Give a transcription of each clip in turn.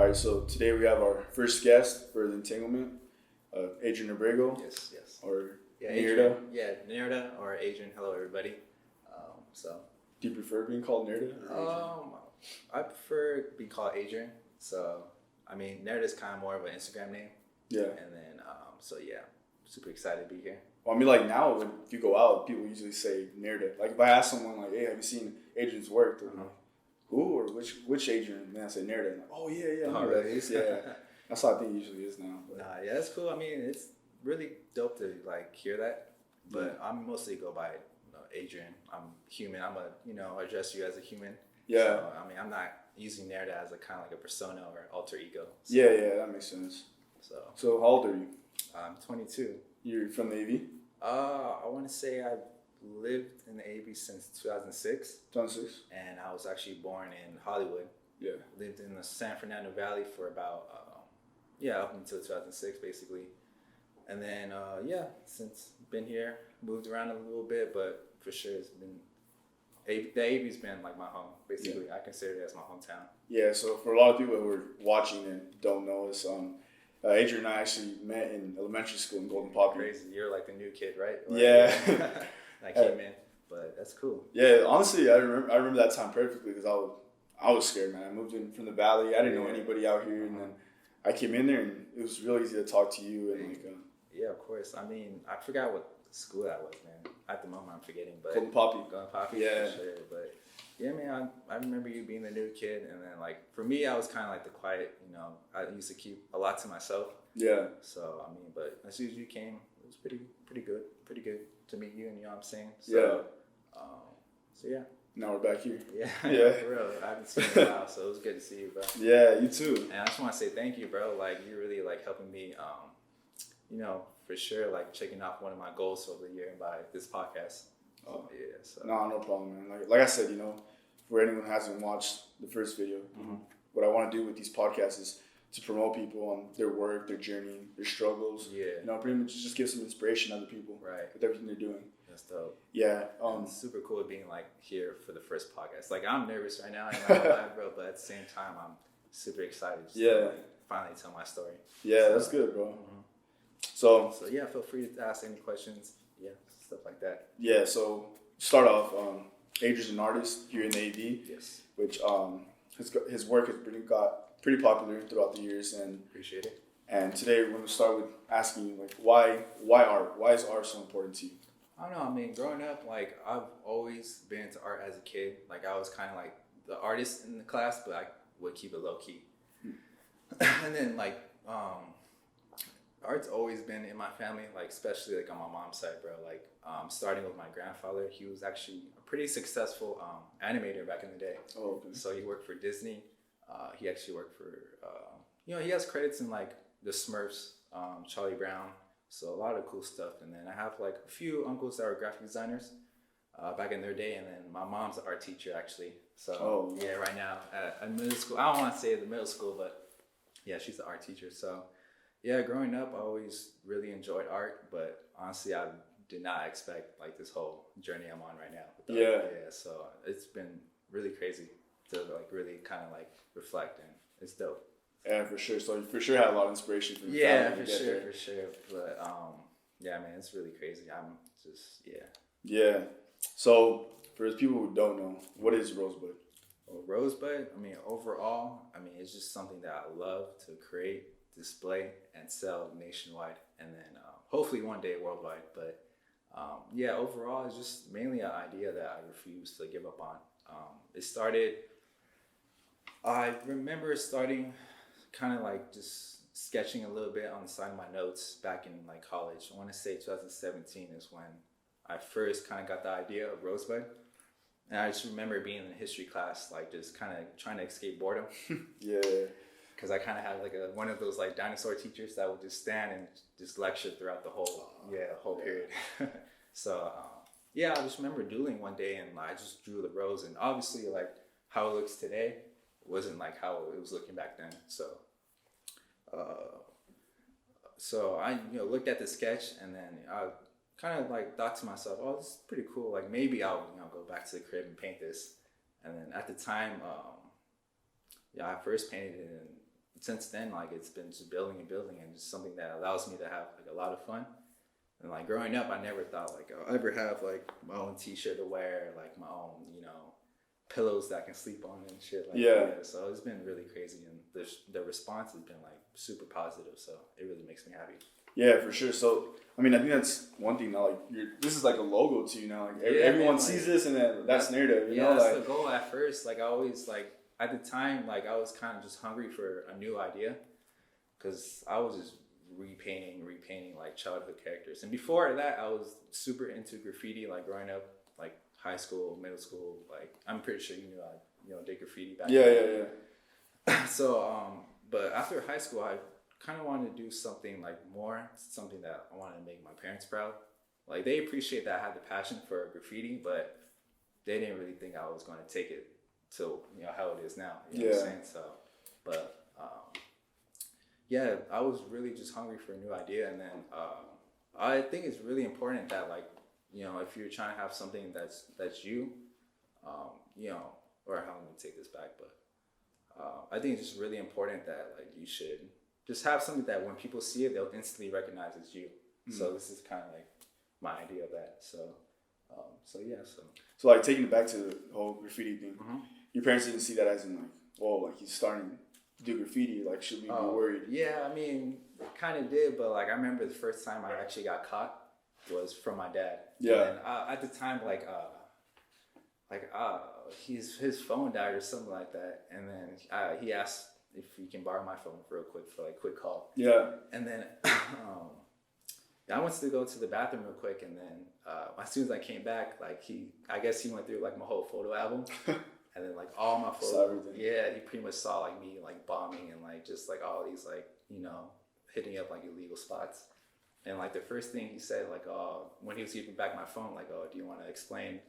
All right, so today we have our first guest for the Entanglement, Adrian Abrego. Yes, yes. Or yeah, Nairda. Yeah, Nairda or Adrian. Hello, everybody. Do you prefer being called Nairda? I prefer being called Adrian. So, I mean, Nairda is kind of more of an Instagram name. Yeah. And then, super excited to be here. Well, I mean, like now, if you go out, people usually say Nairda. Like if I ask someone, like, "Hey, have you seen Adrian's work?" They're like, "Who or which Adrian?" And then I say Nairda. And like, oh yeah. Oh, really? Yeah. That's how I think it usually is now. But. Nah, yeah, that's cool. I mean, it's really dope to like hear that. But I'm mostly go by Adrian. I'm human. Address you as a human. Yeah. So, I mean, I'm not using Nairda as a kind of like a persona or alter ego. So, Yeah, that makes sense. So how old are you? I'm 22. You're from the AV? I want to say I've lived in the AV since 2006. 2006? And I was actually born in Hollywood. Yeah. Lived in the San Fernando Valley for about, up until 2006, basically. And then, since been here, moved around a little bit, but for sure it's been, the AV's been like my home, basically. Yeah. I consider it as my hometown. Yeah, so for a lot of people who are watching and don't know us, Adrian and I actually met in elementary school in Golden Poppy. Crazy. You're like the new kid, right? Or, yeah. I came in, but that's cool. Yeah, honestly, I remember that time perfectly because I was scared, man. I moved in from the valley. I didn't know anybody out here, and then I came in there, and it was really easy to talk to you. And yeah, of course. I mean, I forgot what school that was, man. At the moment, I'm forgetting. But Golden Poppy. Yeah, for sure. But yeah, man, I remember you being the new kid, and then like for me, I was kind of like the quiet. I used to keep a lot to myself. Yeah. So I mean, but as soon as you came, it was pretty good to meet you, and you know what I'm saying. So, yeah. Now we're back here. Yeah. Yeah. For real. I haven't seen you in a while, so it was good to see you, bro. Yeah, you too. And I just want to say thank you, bro. Like you're really like helping me. For sure, like checking off one of my goals for the year by this podcast. So, yeah. So. No problem, man. Like I said, for anyone who hasn't watched the first video, what I want to do with these podcasts is to promote people on their work, their journey, their struggles. Yeah. Pretty much just give some inspiration to other people. Right. With everything they're doing. That's dope. Yeah. It's super cool being like here for the first podcast. Like I'm nervous right now, I'm not live, bro, but at the same time, I'm super excited. To finally tell my story. Yeah, that's good, bro. So yeah, feel free to ask any questions. Yeah, stuff like that. Yeah. So start off. Adrian's an artist here in the AV. Yes. Which his work has got pretty popular throughout the years, and appreciate it. And today we're going to start with asking you, like, why art? Why is art so important to you? I don't know. I mean, growing up, like, I've always been into art as a kid. Like, I was kind of like the artist in the class, but I would keep it low key. And then, like, art's always been in my family, like, especially like on my mom's side, bro. Like, starting with my grandfather, he was actually a pretty successful animator back in the day. Oh, okay. So he worked for Disney. He actually worked for, he has credits in like the Smurfs, Charlie Brown. So a lot of cool stuff. And then I have like a few uncles that were graphic designers back in their day. And then my mom's an art teacher actually. So yeah, right now at middle school, I don't want to say the middle school, but yeah, she's an art teacher. So yeah, growing up, I always really enjoyed art, but honestly, I did not expect like this whole journey I'm on right now. Yeah. So it's been really crazy to like really kind of like reflect, and it's dope. Yeah, for sure. So you for sure had a lot of inspiration from your family. For sure. But yeah, man, it's really crazy. I'm just Yeah. So for the people who don't know, what is Rosebud? Well, Rosebud, I mean, overall, it's just something that I love to create, display, and sell nationwide, and then hopefully one day worldwide. But overall, it's just mainly an idea that I refuse to give up on. I remember starting kind of like just sketching a little bit on the side of my notes back in like college. I want to say 2017 is when I first kind of got the idea of Rosebud. And I just remember being in history class, like just kind of trying to escape boredom. Yeah. Because I kind of had like one of those like dinosaur teachers that would just stand and just lecture throughout the whole period. So I just remember doodling one day, and I just drew the rose, and obviously like how it looks today wasn't like how it was looking back then. So I looked at the sketch, and then I kind of like thought to myself, oh, this is pretty cool. Like maybe I'll go back to the crib and paint this. And then at the time, I first painted it in since then, like it's been just building and building, and just something that allows me to have like a lot of fun. And like growing up, I never thought like I'll ever have like my own T-shirt to wear, like my own, pillows that I can sleep on and shit like that. So it's been really crazy, and the response has been like super positive. So it really makes me happy. Yeah, for sure. So I mean, I think that's one thing now. Like this is like a logo to you now. Like everyone sees this, and then that's Nairda. You know, that's like the goal at first. Like I always like at the time, like I was kind of just hungry for a new idea, because I was just repainting like childhood characters. And before that, I was super into graffiti, like growing up, like high school, middle school. Like I'm pretty sure you knew I did graffiti back then. Yeah. So but after high school, I kind of wanted to do something like something that I wanted to make my parents proud. Like they appreciate that I had the passion for graffiti, but they didn't really think I was going to take it to how it is now. You know what I'm saying? So, but yeah, I was really just hungry for a new idea, and then I think it's really important that if you're trying to have something that's you, or how I'm gonna take this back, but I think it's just really important that like you should just have something that when people see it, they'll instantly recognize it's you. Mm-hmm. So this is kind of like my idea of that. So like taking it back to the whole graffiti thing, mm-hmm. Your parents didn't see that as in like, whoa, like he's starting to do graffiti, like should we be worried? Yeah, I mean, kind of did, but like I remember the first time I actually got caught was from my dad. Yeah. And at the time, his phone died or something like that, and then he asked if he can borrow my phone real quick for like quick call. Yeah. And then I went to go to the bathroom real quick, and then as soon as I came back, like I guess he went through like my whole photo album. And then like all my photos, he pretty much saw like me like bombing and like just like all these like hitting up like illegal spots. And like the first thing he said like when he was giving back my phone, like, do you want to explain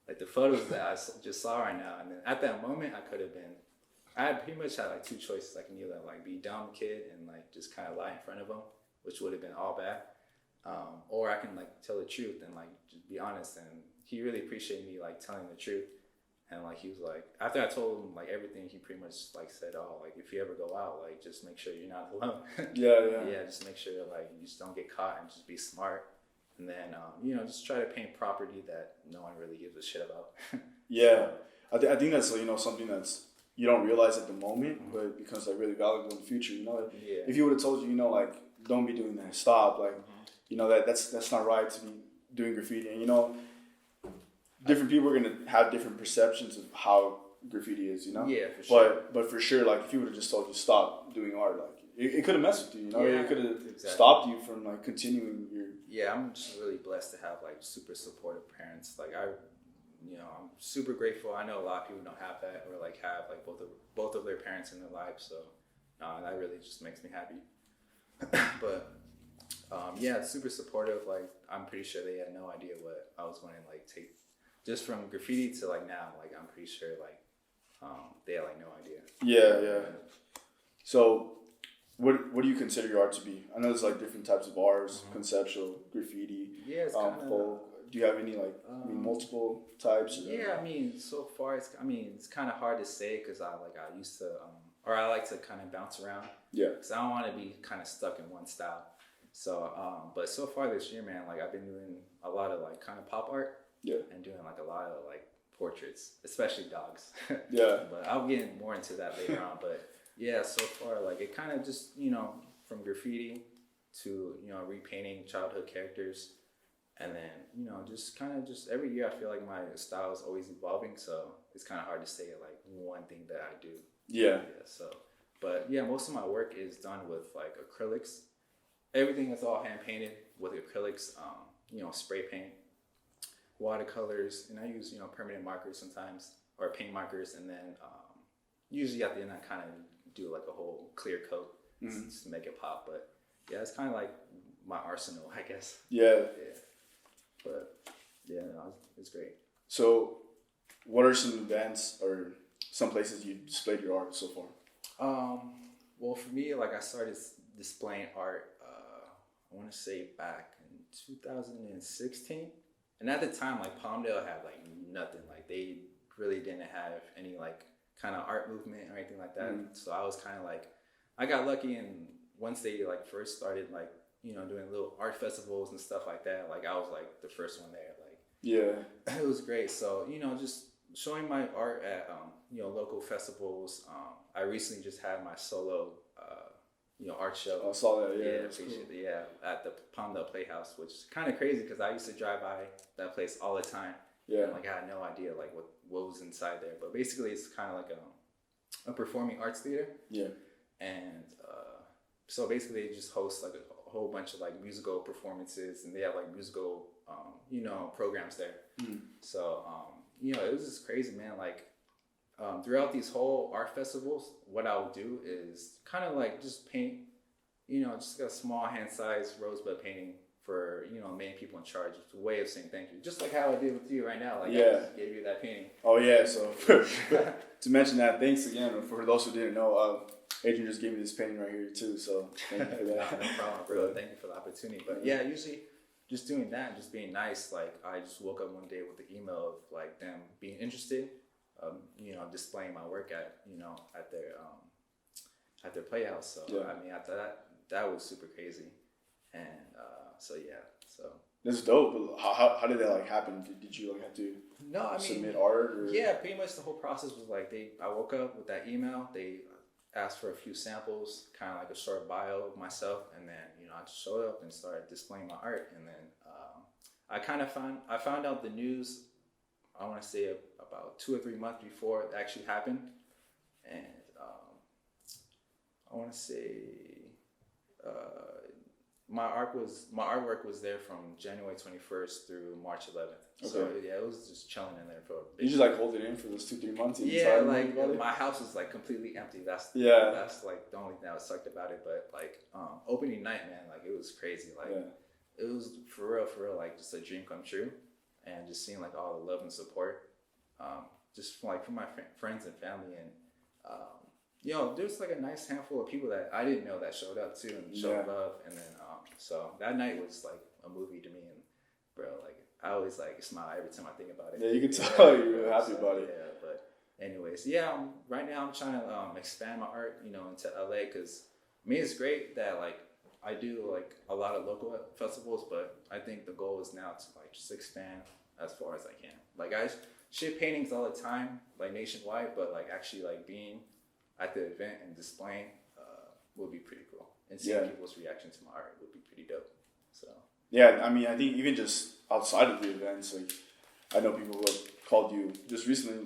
like the photos that I just saw right now? And then at that moment I had pretty much had like two choices. I can either like be dumb kid and like just kind of lie in front of him, which would have been all bad, or I can like tell the truth and like just be honest. And he really appreciated me like telling the truth. And like he was like, after I told him like everything, he pretty much like said, like if you ever go out, like just make sure you're not alone. Yeah, just make sure like you just don't get caught and just be smart. And then just try to paint property that no one really gives a shit about. Yeah, I think that's something that's you don't realize at the moment, mm-hmm. but it becomes like really valuable in the future. If he would have told you, like don't be doing that, stop, like mm-hmm. That's not right to be doing graffiti, and different people are gonna have different perceptions of how graffiti is, Yeah, for sure. But for sure, like if he would have just told you stop doing art, like it could have messed with you, Yeah, it could have stopped you from like continuing your. Yeah, I'm just really blessed to have like super supportive parents. Like I'm super grateful. I know a lot of people don't have that or like have like both of their parents in their lives. So that really just makes me happy. But super supportive. Like I'm pretty sure they had no idea what I was going to like take. Just from graffiti to like now, like I'm pretty sure like they had like no idea. Yeah. So what do you consider your art to be? I know there's like different types of arts, mm-hmm. conceptual, graffiti, folk. Do you have any like multiple types? Yeah, I mean so far it's kind of hard to say because I used to or I like to kind of bounce around. Yeah. Because I don't want to be kind of stuck in one style. So but so far this year, man, like I've been doing a lot of like kind of pop art. Yeah. And doing like a lot of like portraits, especially dogs. Yeah. But I'll get more into that later on. But yeah, so far like it kind of just from graffiti to repainting childhood characters, and then just kind of just every year I feel like my style is always evolving. So it's kind of hard to say like one thing that I do. Yeah. So, but yeah, most of my work is done with like acrylics. Everything is all hand painted with acrylics. Spray paint. Watercolors, and I use permanent markers sometimes or paint markers, and then usually at the end I kind of do like a whole clear coat mm-hmm. just to make it pop. But yeah, it's kind of like my arsenal, I guess. Yeah. But yeah, no, it's great. So what are some events or some places you displayed your art so far? Well, for me, like I started displaying art I want to say back in 2016. And at the time, like Palmdale had like nothing. Like they really didn't have any like kind of art movement or anything like that. So I was kind of like, I got lucky, and once they like first started like, you know, doing little art festivals and stuff like that, like I was like the first one there. Like, yeah, it was great. So, you know, just showing my art at you know, local festivals. I recently just had my solo you know, art show. I saw that. Yeah, cool. Yeah, at the Palmdale Playhouse, which is kind of crazy because I used to drive by that place all the time. Yeah, and like I had no idea like what was inside there. But basically, it's kind of like a performing arts theater. Yeah, and so basically, they just host like a whole bunch of like musical performances, and they have like musical you know, programs there. So you know, it was just crazy, man. Like throughout these whole art festivals, what I would do is kind of like just paint, you know, just a small hand-sized rosebud painting for, you know, main people in charge. It's a way of saying thank you, just like how I did with you right now. Like, I just gave you that painting. Oh yeah. So to mention that, thanks again for those who didn't know. Adrian just gave me this painting right here too. So thank you for that. No problem, bro. Thank you for the opportunity. But yeah, usually just doing that and just being nice. Like I just woke up one day with the email of like them being interested. You know, displaying my work at, you know, at their playhouse. So I mean, after that was super crazy, and so that's dope. But how did that like happen? Did you like have to submit art? Or? Yeah, pretty much the whole process was like I woke up with that email. They asked for a few samples, kind of like a short bio of myself, and then, you know, I just showed up and started displaying my art, and then I found out the news, I want to say about 2 or 3 months before it actually happened, and I want to say my artwork was there from January 21st through March 11th. Okay. So yeah, it was just chilling in there for. You just like hold it in for those 2-3 months. Yeah, like my house was like completely empty. That's like the only thing that sucked about it. But like opening night, man, like it was crazy. Like it was for real, like just a dream come true. And just seeing like all the love and support, just from my friends and family, and you know, there's like a nice handful of people that I didn't know that showed up too and showed love, and then so that night was like a movie to me, and bro, like I always like smile every time I think about it. Yeah, you can tell you're really happy about it. Yeah, but anyways, right now I'm trying to expand my art, you know, into LA, because I mean it's great that like I do like a lot of local festivals, but I think the goal is now to like just expand as far as I can. Like I ship paintings all the time, like nationwide, but like actually like being at the event and displaying would be pretty cool. And seeing people's reaction to my art would be pretty dope. So yeah, I mean, I think even just outside of the events, like I know people who have called you just recently.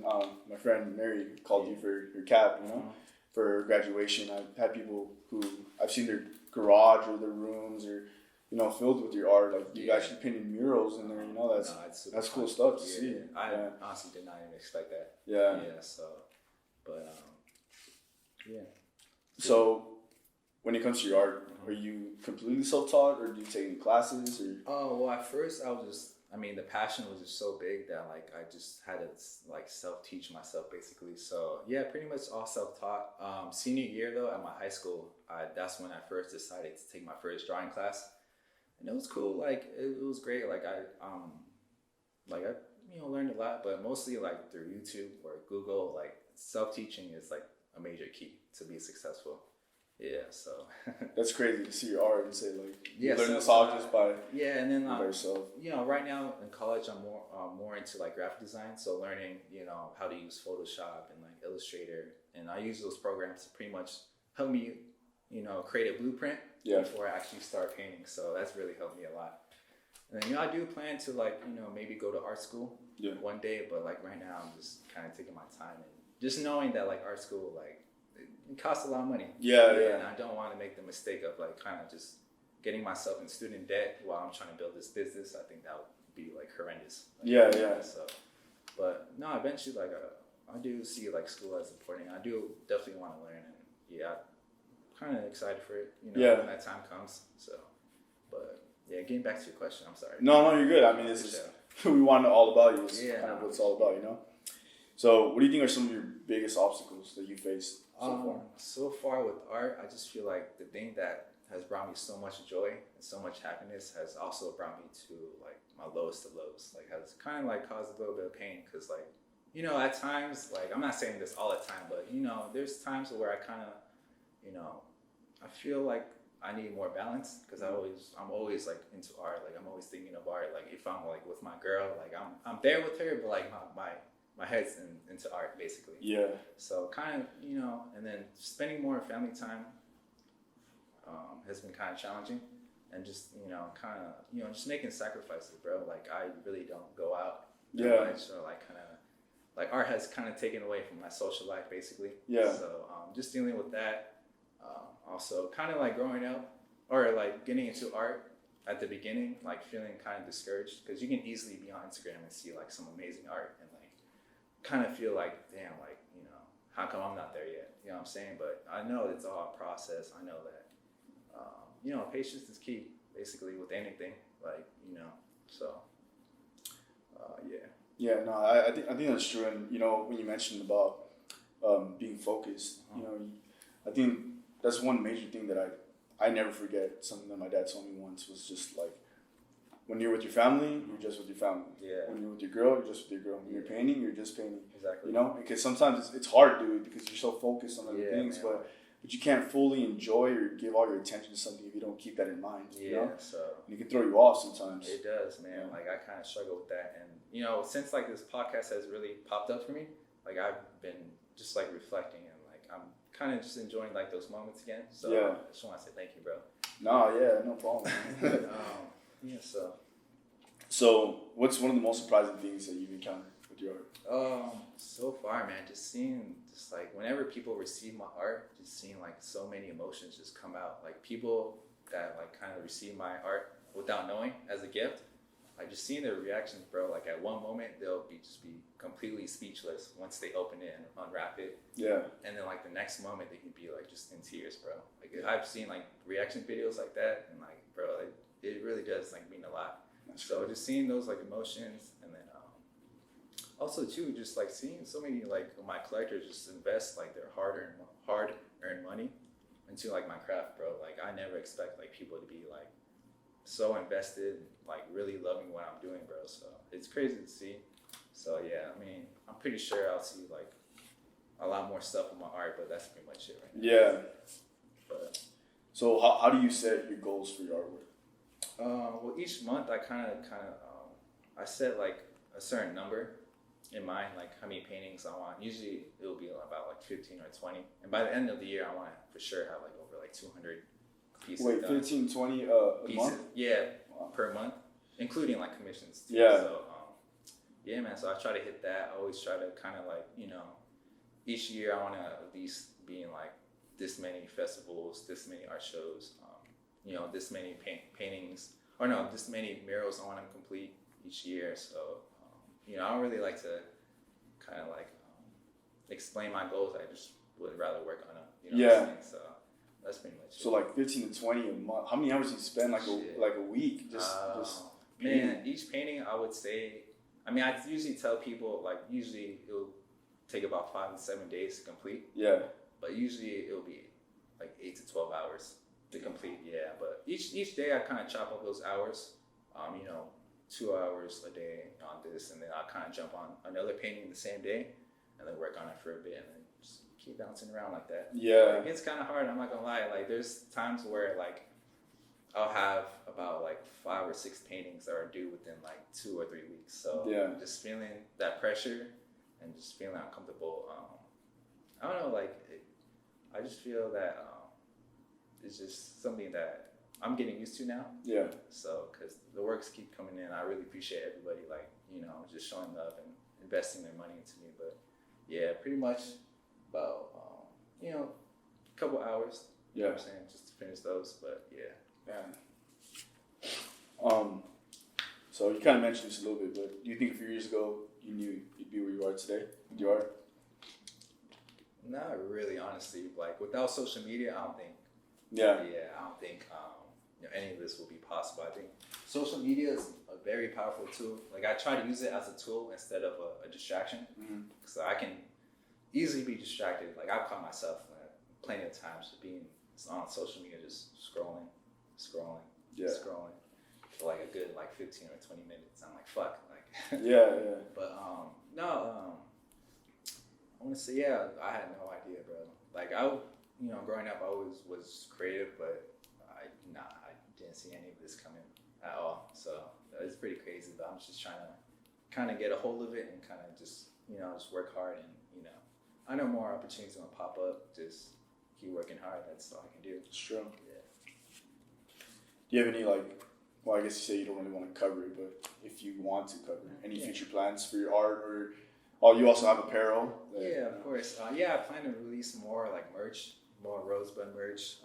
My friend Mary called you for your cap, you know, for graduation. I've had people who I've seen their garage or their rooms or, you know, filled with your art. Like you actually painted murals in there, you know, that's cool stuff to see. I honestly did not even expect that. Yeah. So but So when it comes to your art, are you completely self-taught, or do you take any classes? Or? Oh, well, at first the passion was just so big that like I just had to like self-teach myself basically. So yeah, pretty much all self-taught. Senior year though, at my high school, that's when I first decided to take my first drawing class, and it was cool. Like it was great. Like I you know, learned a lot, but mostly like through YouTube or Google. Like self-teaching is like a major key to be successful. Yeah, so that's crazy to see your art and say like you learn this all just by and then by yourself. You know, right now in college I'm more into like graphic design, so learning, you know, how to use Photoshop and like Illustrator, and I use those programs to pretty much help me, you know, create a blueprint before I actually start painting. So that's really helped me a lot. And then, you know, I do plan to like, you know, maybe go to art school one day, but like right now I'm just kind of taking my time and just knowing that like art school, like it costs a lot of money. And I don't want to make the mistake of like kind of just getting myself in student debt while I'm trying to build this business. I think that would be like horrendous. Like, So, but no, eventually like I do see like school as important. I do definitely want to learn, and I'm kind of excited for it. You know, when that time comes. So, but yeah, getting back to your question, I'm sorry. No, you're good. I mean, this is we want to know all about you. This is kind of what it's all about, you know. So, what do you think are some of your biggest obstacles that you faced so far? So far with art, I just feel like the thing that has brought me so much joy and so much happiness has also brought me to like my lowest of lows. Like has kind of like caused a little bit of pain, because like you know, at times, like, I'm not saying this all the time, but, you know, there's times where I kind of, you know, I feel like I need more balance because I'm always like into art. Like, I'm always thinking of art. Like, if I'm like with my girl, like I'm there with her, but like my head's into art basically. Yeah. So kind of, you know, and then spending more family time has been kind of challenging, and just, you know, kind of, you know, just making sacrifices, bro. Like, I really don't go out that much, so like kind of like art has kind of taken away from my social life basically. Yeah. So just dealing with that. Also kind of like growing up or like getting into art at the beginning, like feeling kind of discouraged because you can easily be on Instagram and see like some amazing art and like kind of feel like, damn, like, you know, how come I'm not there yet? You know what I'm saying? But I know it's all a process. I know that, you know, patience is key basically with anything, like, you know, so yeah. Yeah, no, I think that's true. And, you know, when you mentioned about being focused, you know, I think that's one major thing that I never forget. Something that my dad told me once was just like, when you're with your family, you're just with your family. Yeah. When you're with your girl, you're just with your girl. When you're painting, you're just painting. Exactly. You know, because sometimes it's hard to do it because you're so focused on other things, man. but you can't fully enjoy or give all your attention to something if you don't keep that in mind. Yeah, you know? so and it can throw you off sometimes. it does, man. Yeah. Like, I kind of struggle with that, and, you know, since like this podcast has really popped up for me, like, I've been just like reflecting, and like I'm kind of just enjoying like those moments again. So Yeah. I just want to say thank you, bro. No, yeah, no problem. Yeah, So, what's one of the most surprising things that you've encountered with your art? so far, man, just seeing, just like whenever people receive my art, just seeing like so many emotions just come out. Like, people that like kind of receive my art without knowing as a gift, like just seeing their reactions, bro. Like, at one moment they'll be completely speechless once they open it and unwrap it. Yeah. And then like the next moment they can be like just in tears, bro. Like, I've seen like reaction videos like that, and like, bro, like, it really does like mean a lot. So just seeing those like emotions, and then also too, just like seeing so many like my collectors just invest like their hard-earned money into like my craft, bro. Like, I never expect like people to be like so invested, like really loving what I'm doing, bro. So it's crazy to see. So yeah, I mean, I'm pretty sure I'll see like a lot more stuff with my art, but that's pretty much it right now. Yeah. But So how do you set your goals for your artwork? well, each month I kind of I set like a certain number in mind, like how many paintings I want. Usually it will be about like 15 or 20, and by the end of the year I want to for sure have like over like 200 pieces. Wait, done. 15, 20 a Pieces, month? yeah, Wow. per month, including like commissions too. Yeah. So yeah, man. So I try to hit that. I always try to kind of like, you know, each year I want to at least be in like this many festivals, this many art shows, you know, this many paintings, or no, this many murals I want to complete each year. So, you know, I don't really like to kind of like explain my goals. I just would rather work on them. You know what I'm saying? So that's pretty much it. So like 15 to 20 a month. How many hours do you spend like a week? Just man, each painting I would say, I mean, I usually tell people like usually it'll take about 5 to 7 days to complete. Yeah. But usually it'll be like 8 to 12 hours to complete. Yeah. But each day I kind of chop up those hours. You know, 2 hours a day on this, and then I'll kind of jump on another painting the same day, and then work on it for a bit, and then just keep bouncing around like that. Yeah. Like, it's kind of hard. I'm not gonna lie. Like, there's times where like I'll have about like 5 or 6 paintings that are due within like 2 or 3 weeks. So yeah, just feeling that pressure and just feeling uncomfortable. I don't know. Like, I just feel that it's just something that I'm getting used to now. Yeah. So, because the works keep coming in, I really appreciate everybody, like, you know, just showing love and investing their money into me. But yeah, pretty much about, you know, a couple hours. You know what I'm saying? Just to finish those. But yeah. So you kind of mentioned this a little bit, but do you think a few years ago you knew you'd be where you are today with your art? Not really, honestly. Like, without social media, I don't think. Yeah. Yeah, I don't think you know, any of this will be possible. I think social media is a very powerful tool. Like, I try to use it as a tool instead of a distraction. So I can easily be distracted. Like, I've caught myself plenty of times being on social media, just scrolling for like a good like 15 or 20 minutes. I'm like, fuck, like. Yeah. But no, want to say, yeah, I had no idea, bro. Like growing up, I always was creative, but I didn't see any of this coming at all. So it's pretty crazy, but I'm just trying to kind of get a hold of it and kind of just work hard, and I know more opportunities will pop up. Just keep working hard. That's all I can do. It's true. Yeah. Do you have any well, I guess you say you don't really want to cover it, but if you want to cover any future plans for your art, or you also have apparel? Yeah, of course. I plan to release more like merch, more Rosebud merch.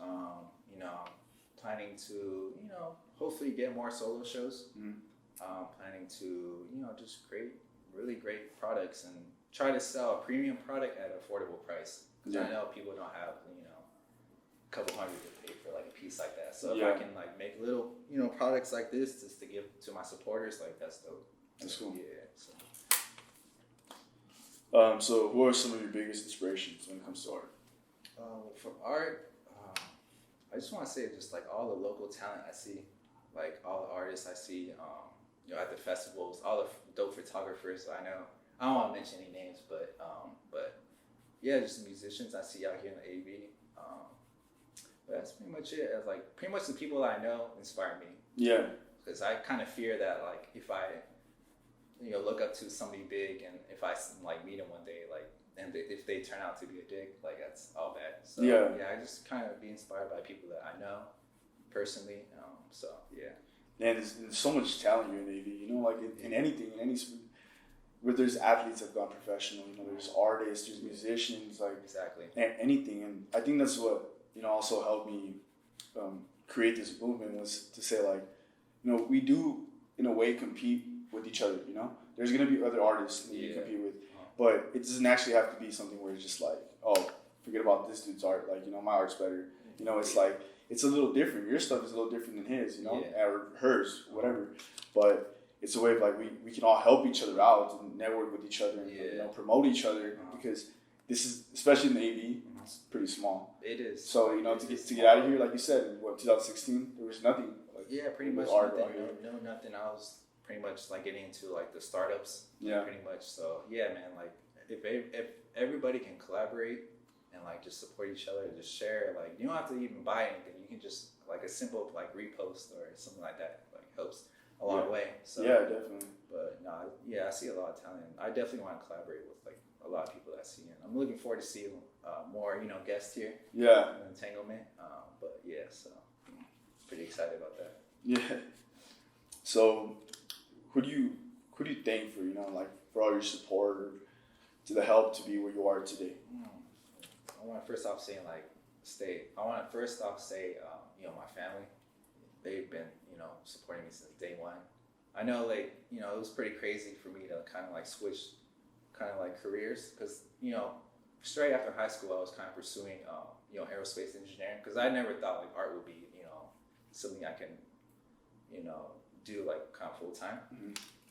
Planning to hopefully get more solo shows. Planning to just create really great products and try to sell a premium product at an affordable price. Because I know people don't have a couple hundred to pay for like a piece like that. So if I can like make little products like this just to give to my supporters, like that's dope. That's cool. Yeah. So who are some of your biggest inspirations when it comes to art? For art, I just want to say just like all the local talent I see, like all the artists I see, at the festivals, all the dope photographers I know. I don't want to mention any names, but yeah, just the musicians I see out here in the AV. But that's pretty much it. As like pretty much the people I know inspire me. Yeah. Because I kind of fear that like if I look up to somebody big, and if I like meet them one day, like, and if they turn out to be a dick, like that's all bad. So I just kind of be inspired by people that I know personally. So yeah. And there's so much talent here in AV. Like in anything, in any sport, where there's athletes that have gone professional. There's artists, there's musicians, like exactly, and anything. And I think that's what also helped me create this movement, was to say like, we do in a way compete with each other. There's gonna be other artists that you compete with, but it doesn't actually have to be something where it's just like, oh, forget about this dude's art. Like my art's better. It's like it's a little different. Your stuff is a little different than his. Or hers, whatever. But it's a way of like we can all help each other out and network with each other and promote each other, because this is, especially in the AV, it's pretty small. It is. So to get out of here, like you said, in 2016, there was nothing. Like, pretty much nothing. No, nothing. I was pretty much like getting into like the startups. Pretty much. So man, like if everybody can collaborate and like just support each other, just share. Like you don't have to even buy anything. You can just like a simple like repost or something like that. Like helps a long way. So definitely. But no, I see a lot of talent. I definitely want to collaborate with like a lot of people that I see, and I'm looking forward to seeing more guests here. In Entanglement. But so I'm pretty excited about that. Yeah. So who do you thank for like for all your support, or to the help to be where you are today? I want to first off say my family. They've been supporting me since day one. I know like it was pretty crazy for me to kind of like switch kind of like careers, because straight after high school I was kind of pursuing aerospace engineering, because I never thought like art would be something I can do like kind of full time.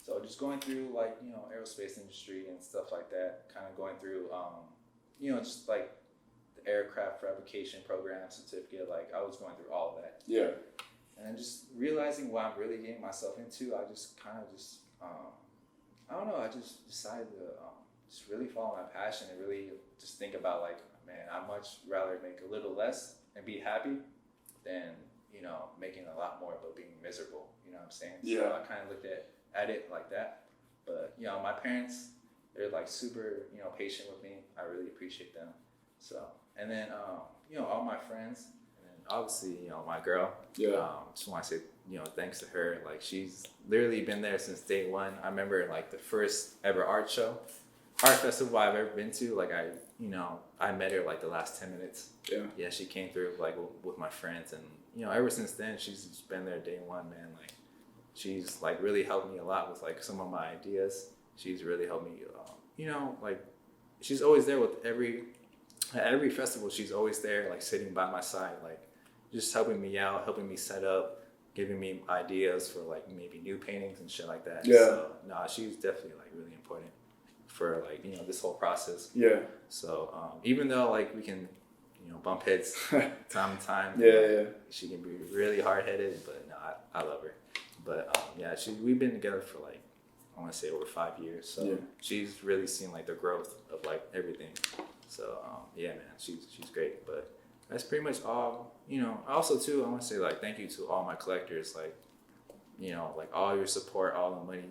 So just going through like aerospace industry and stuff like that, kind of going through just like the aircraft fabrication program certificate, like I was going through all of that. And then just realizing what I'm really getting myself into, I just kind of just I don't know, I just decided to just really follow my passion and really just think about like, man, I'd much rather make a little less and be happy than making a lot more but being miserable. You know what I'm saying? So I kind of looked at it like that. But my parents, they're like super patient with me. I really appreciate them. So, and then all my friends, and then obviously my girl. Just want to say thanks to her. Like she's literally been there since day one. I remember like the first ever art festival I've ever been to. Like I met her like the last 10 minutes. She came through like with my friends, and ever since then she's just been there day one, man. Like she's like really helped me a lot with like some of my ideas. She's really helped me like she's always there with at every festival. She's always there, like sitting by my side, like just helping me out, helping me set up, giving me ideas for like maybe new paintings and shit like that. So she's definitely like really important for like this whole process. So even though like we can bump heads time to time, she can be really hard-headed, but no, I love her. But we've been together for like I want to say over 5 years. So she's really seen like the growth of like everything. So yeah, man, she's great. But that's pretty much all. You know, also too, I want to say like thank you to all my collectors. Like, you know, like all your support, all the money,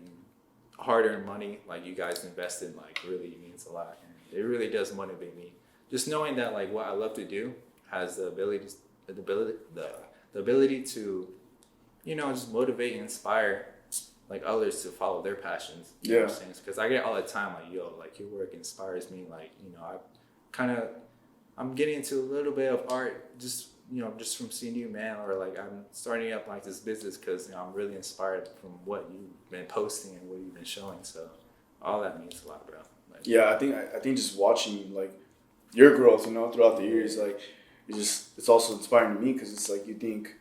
hard-earned money, like you guys invested, like really means a lot, and it really does motivate me. Just knowing that like what I love to do has the ability to, you know, just motivate and inspire like others to follow their passions. You know what I'm saying? Because I get all the time like, yo, like your work inspires me. Like, you know, I'm getting into a little bit of art just, you know, just from seeing you, man, or like I'm starting up like this business because, you know, I'm really inspired from what you've been posting and what you've been showing. So all that means a lot, bro. Like, yeah, I think just watching like your growth, you know, throughout the years, like it's also inspiring to me because it's like you think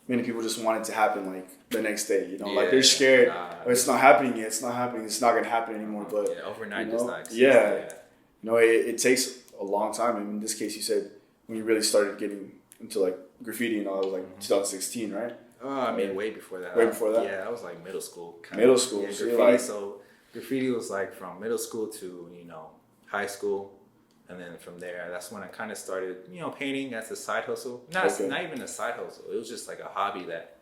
many people just want it to happen like the next day, you know, like they're scared. It's not happening yet. It's not happening. It's not gonna happen anymore. But overnight, you know, does not exist. Yeah, you know, it takes a long time. And in this case, you said when you really started getting into like graffiti and all, it was like 2016, right? I mean, way before that. Way before that? Yeah, I was like middle school. Middle school. Yeah, so graffiti, like, so graffiti was like from middle school to, you know, high school. And then from there, that's when I kind of started, you know, painting as a side hustle. Not even a side hustle. It was just like a hobby that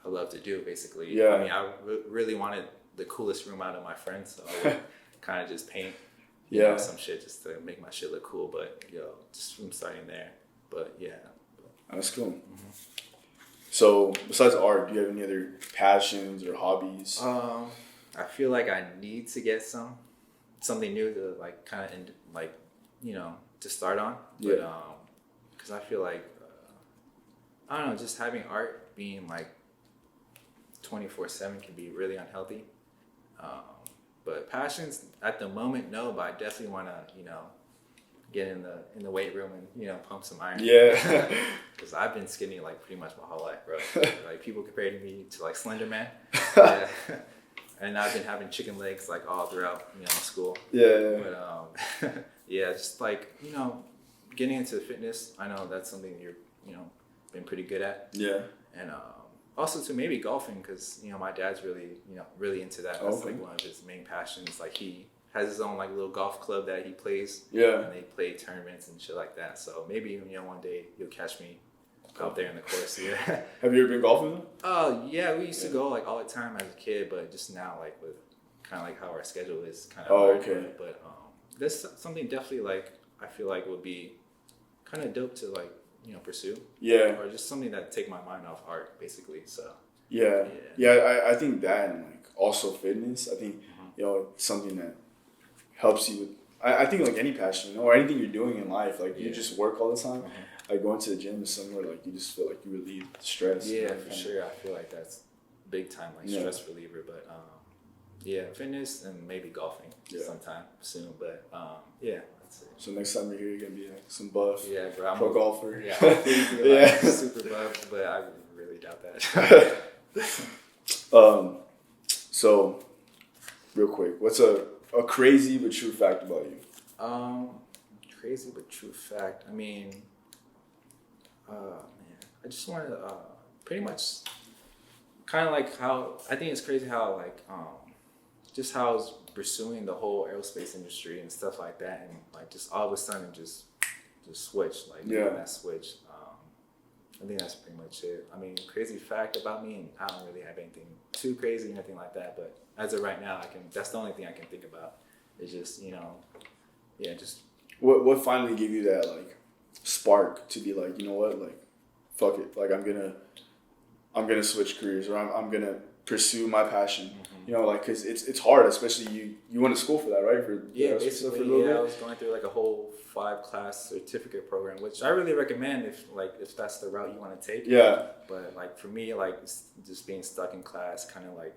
I love to do, basically. Yeah. I mean, I really wanted the coolest room out of my friends, so I would kind of just paint, you know, some shit just to make my shit look cool. But, yo, just from starting there. But, yeah. That's cool. So, besides art, do you have any other passions or hobbies? I feel like I need to get something new to, like, kind of, like, you know, to start on. But, because I feel like, I don't know, just having art being, like, 24/7 can be really unhealthy. But passions at the moment, no, but I definitely want to, you know, get in the weight room and, you know, pump some iron. Yeah. Because I've been skinny like pretty much my whole life, bro. Like people compared me to like Slender Man. Yeah. And I've been having chicken legs like all throughout, you know, school. Yeah. But yeah, just like, you know, getting into fitness. I know that's something you're, you know, been pretty good at. Yeah. And also to maybe golfing, because, you know, my dad's really, you know, really into that. That's like one of his main passions. Like he has his own like little golf club that he plays. Yeah. And they play tournaments and shit like that. So maybe, you know, one day you'll catch me out there in the course. Yeah. Have you ever been golfing? Yeah, we used to go like all the time as a kid, but just now like with kind of like how our schedule is kind of hard. Okay. But that's something definitely like I feel like would be kind of dope to like, you know, pursue. Yeah. Or just something that take my mind off art, basically. So. Yeah. I think that and like also fitness. I think you know it's something that helps you with. I think like any passion, you know, or anything you're doing in life, like you just work all the time. Like going to the gym is somewhere like you just feel like you relieve stress. Yeah, you know, for sure. I feel like that's big time like stress reliever. But yeah, fitness and maybe golfing sometime soon. But yeah. So next time you're here, you're gonna be like some buff, bro. I'm pro golfer. Yeah, hopefully be like super buff, but I really doubt that. So real quick, what's a crazy but true fact about you? Crazy but true fact. I mean, man, I just wanted to pretty much kind of like how I think it's crazy how like just how I was pursuing the whole aerospace industry and stuff like that, and like just all of a sudden just switch, like that switch. I think that's pretty much it. I mean, crazy fact about me, and I don't really have anything too crazy or anything like that, but as of right now, that's the only thing I can think about. It's just, you know, just. What finally gave you that like spark to be like, you know what, like, fuck it, like I'm gonna switch careers, or I'm gonna pursue my passion. You know, like, cause it's hard, especially you went to school for that, right? Basically, for a little bit. I was going through like a whole 5-class certificate program, which I really recommend if that's the route you want to take. Yeah. But like for me, like just being stuck in class, kind of like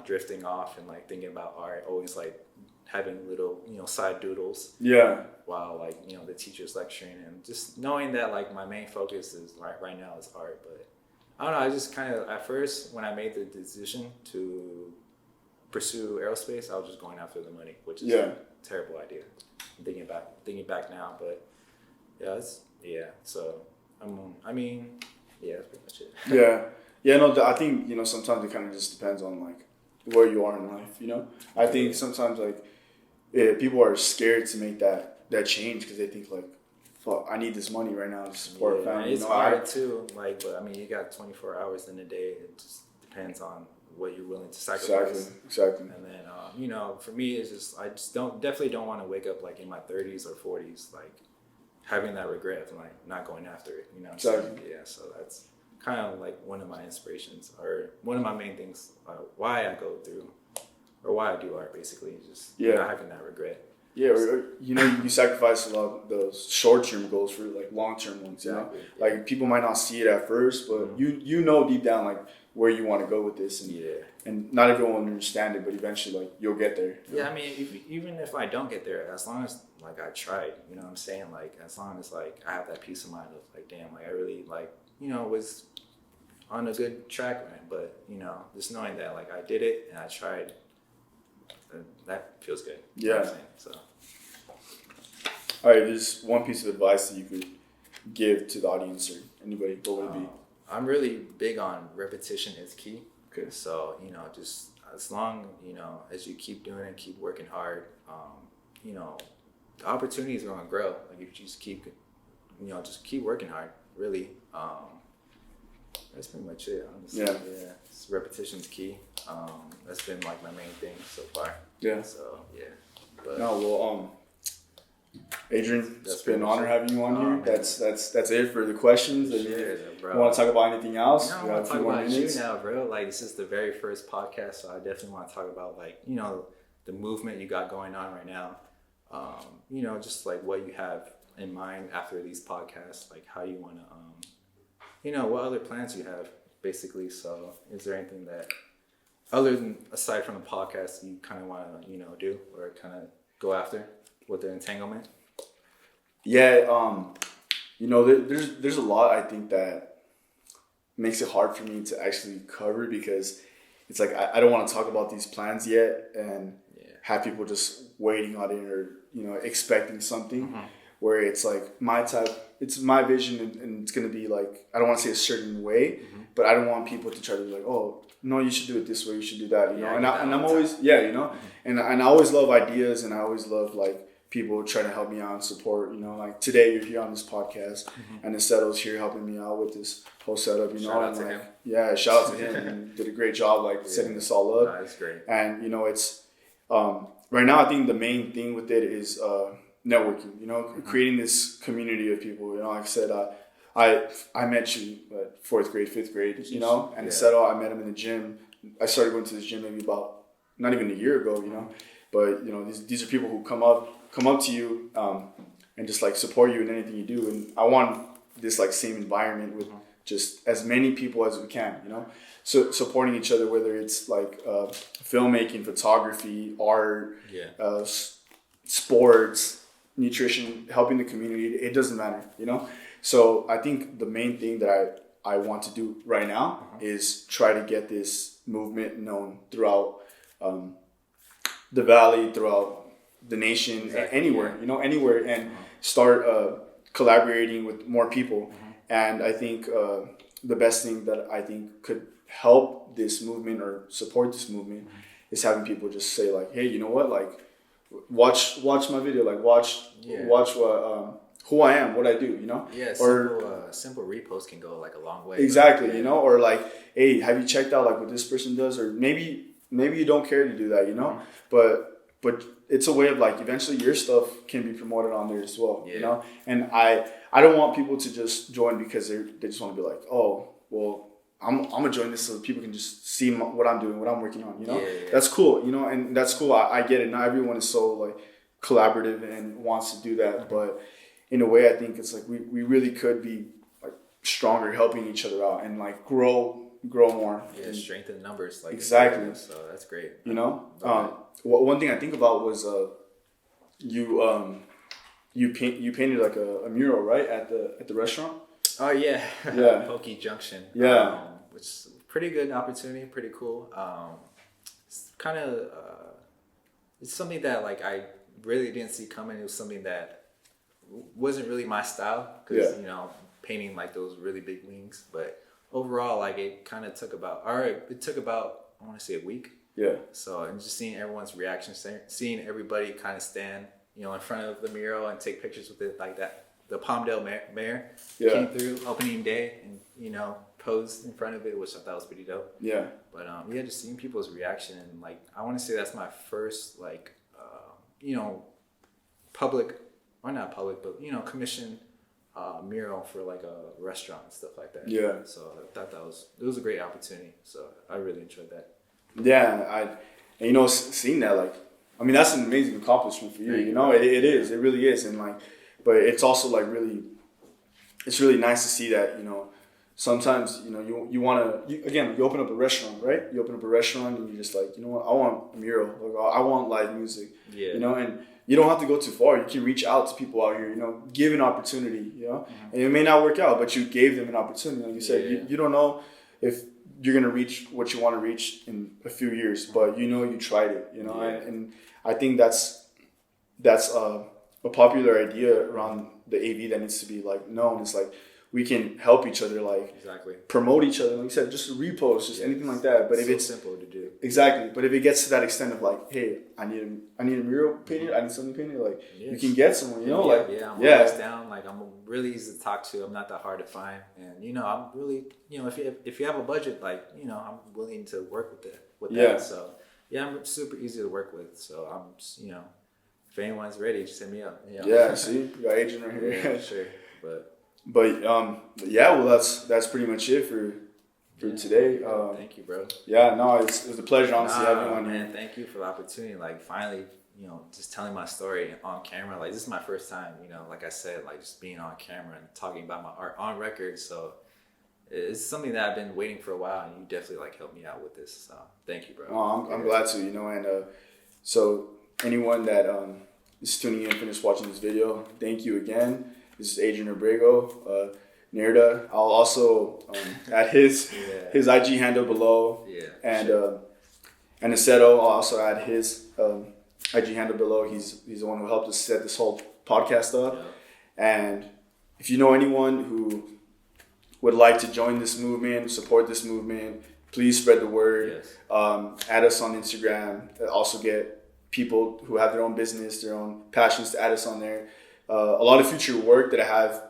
drifting off and like thinking about art, always like having little, you know, side doodles. Yeah. While like, you know, the teacher's lecturing, and just knowing that like my main focus is right now is art. But I don't know, I just kind of, at first when I made the decision to pursue aerospace, I was just going after the money, which is a terrible idea. I'm thinking back now, but so I mean, that's pretty much it. Yeah, no, I think, you know, sometimes it kind of just depends on like where you are in life. You know, I think sometimes like people are scared to make that change because they think like, fuck, I need this money right now to support a family. It's hard too. Like, but I mean, you got 24 hours in a day. It just depends on what you're willing to sacrifice. Exactly. And then, you know, for me, it's just I just definitely don't want to wake up like in my 30s or 40s, like having that regret of like not going after it. You know. Exactly. Yeah. So that's kind of like one of my inspirations, or one of my main things why I go through, or why I do art, basically, just not having that regret. Yeah, or, you know, you sacrifice a lot of those short-term goals for like long-term ones. Exactly. You know, like people might not see it at first, but you know deep down like where you want to go with this, and not everyone will understand it, but eventually like you'll get there. Yeah, I mean, even if I don't get there, as long as like I tried, you know what I'm saying? Like as long as like I have that peace of mind of like, damn, like I really like, you know, was on a good track, man. But you know, just knowing that like I did it and I tried, that feels good. You know what I'm saying? So. All right, there's one piece of advice that you could give to the audience or anybody. What would it be? I'm really big on repetition is key. Okay. So, you know, just as long, you know, as you keep doing it, keep working hard, you know, the opportunities are going to grow. Like if you just keep, you know, just keep working hard, really. That's pretty much it, honestly. Yeah. Repetition's key. That's been like my main thing so far. Yeah. So, yeah. But, no, well, Adrian, it's been an honor having you on here. That's it for the questions. Bro. You want to talk about anything else? No, I want to talk about you now, bro. Like, this is the very first podcast, so I definitely want to talk about, like, you know, the movement you got going on right now. You know, just like what you have in mind after these podcasts, like how you want to, you know, what other plans you have, basically. So, is there anything that, other than aside from the podcast, you kind of want to, you know, do or kind of go after with the Entanglement? Yeah, you know, there's a lot I think that makes it hard for me to actually cover because it's like I don't want to talk about these plans yet and have people just waiting on it or, you know, expecting something where it's like it's my vision and it's going to be like, I don't want to say a certain way, but I don't want people to try to be like, oh, no, you should do it this way, you should do that, you know, and I'm always, you know, and I always love ideas and I always love like people trying to help me out and support, you know, like today you're here on this podcast and Aniceto's here helping me out with this whole setup, you know. Shout out to him. Yeah, shout out to him and did a great job like setting this all up. That's great. And, you know, it's, right now I think the main thing with it is networking, you know, creating this community of people, you know, like I said, I met you at 4th grade, 5th grade, you know, and Aniceto, I met him in the gym. I started going to this gym maybe about not even a year ago, you know, but, you know, these are people who come up to you and just like support you in anything you do. And I want this like same environment with just as many people as we can, you know, so supporting each other, whether it's like filmmaking, photography, art, sports, nutrition, helping the community. It doesn't matter, you know. So I think the main thing that I want to do right now is try to get this movement known throughout the valley, throughout the nation, anywhere, you know, anywhere, and start collaborating with more people. And I think the best thing that I think could help this movement or support this movement is having people just say like, hey, you know what, like watch my video, like watch what who I am, what I do, you know? Yeah, or simple repost can go like a long way. Exactly, you know, or like, hey, have you checked out like what this person does? Or maybe you don't care to do that, you know? But it's a way of like eventually your stuff can be promoted on there as well, you know? And I don't want people to just join because they just want to be like, oh, well, I'm gonna join this so people can just see what I'm doing, what I'm working on, you know? That's cool, you know, and that's cool. I get it. Not everyone is so like collaborative and wants to do that, but in a way, I think it's like we really could be like stronger, helping each other out and like grow more. Yeah, strengthen numbers. Like exactly. So that's great. You know, one thing I think about was you painted like a mural, right, at the restaurant. Oh yeah, Pokey Junction. Yeah, which is a pretty good opportunity, pretty cool. It's kind of it's something that like I really didn't see coming. It was something that wasn't really my style because you know, painting like those really big wings, but overall like it kind of took about I want to say a week Yeah. So, and just seeing everyone's reaction, seeing everybody kind of stand, you know, in front of the mural and take pictures with it like that. The Palmdale mayor came through opening day and, you know, posed in front of it, which I thought was pretty dope. Yeah. But yeah, just seeing people's reaction, and like I want to say that's my first like you know, public, or not public, but you know, commission mural for like a restaurant and stuff like that. Yeah. So I thought it was a great opportunity. So I really enjoyed that. Yeah, and you know, seeing that, like, I mean, that's an amazing accomplishment for you. You know, it is, it really is, and like, but it's also like really, it's really nice to see that, you know, sometimes, you know, you want to, again, you open up a restaurant, right? You open up a restaurant and you're just like, you know what, I want a mural, like, I want live music, you know, and you don't have to go too far. You can reach out to people out here, you know, give an opportunity, you know, and it may not work out, but you gave them an opportunity. Like you said, you don't know if you're going to reach what you want to reach in a few years, but you know, you tried it, you know, and I think that's a popular idea around the AV that needs to be like known. It's like we can help each other, like promote each other. Like you said, just a repost, just anything like that. But if it's simple to do, but if it gets to that extent of like, hey, I need a mural painted, I need something painted, like you can get someone, you know, like I'm always down. Like I'm really easy to talk to. I'm not that hard to find, and you know, I'm really, you know, if you have a budget, like, you know, I'm willing to work with that. So yeah, I'm super easy to work with. So I'm, you know, if anyone's ready, just hit me up. You know? Yeah, see, you got Adrian right here. Yeah, sure, But yeah, well, that's pretty much it for today. Thank you, bro. Yeah, no, it was a pleasure, honestly, having you on here. Thank you for the opportunity. Like, finally, you know, just telling my story on camera. Like, this is my first time, you know, like I said, like just being on camera and talking about my art on record. So it's something that I've been waiting for a while, and you definitely like helped me out with this. So thank you, bro. Oh, I'm glad to, you know, and so anyone that is tuning in, finished watching this video, thank you again. This is Adrian Abrego, Nairda. I'll also add his IG handle below, and Aniceto. I'll also add his IG handle below. He's the one who helped us set this whole podcast up. And if you know anyone who would like to join this movement, support this movement, please spread the word. Add us on Instagram. Also get people who have their own business, their own passions to add us on there. A lot of future work that I have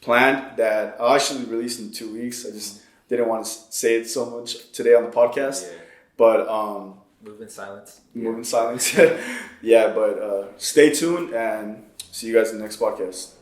planned that I'll actually release in 2 weeks. I just didn't want to say it so much today on the podcast. But move in silence. Move in silence. Yeah, but stay tuned and see you guys in the next podcast.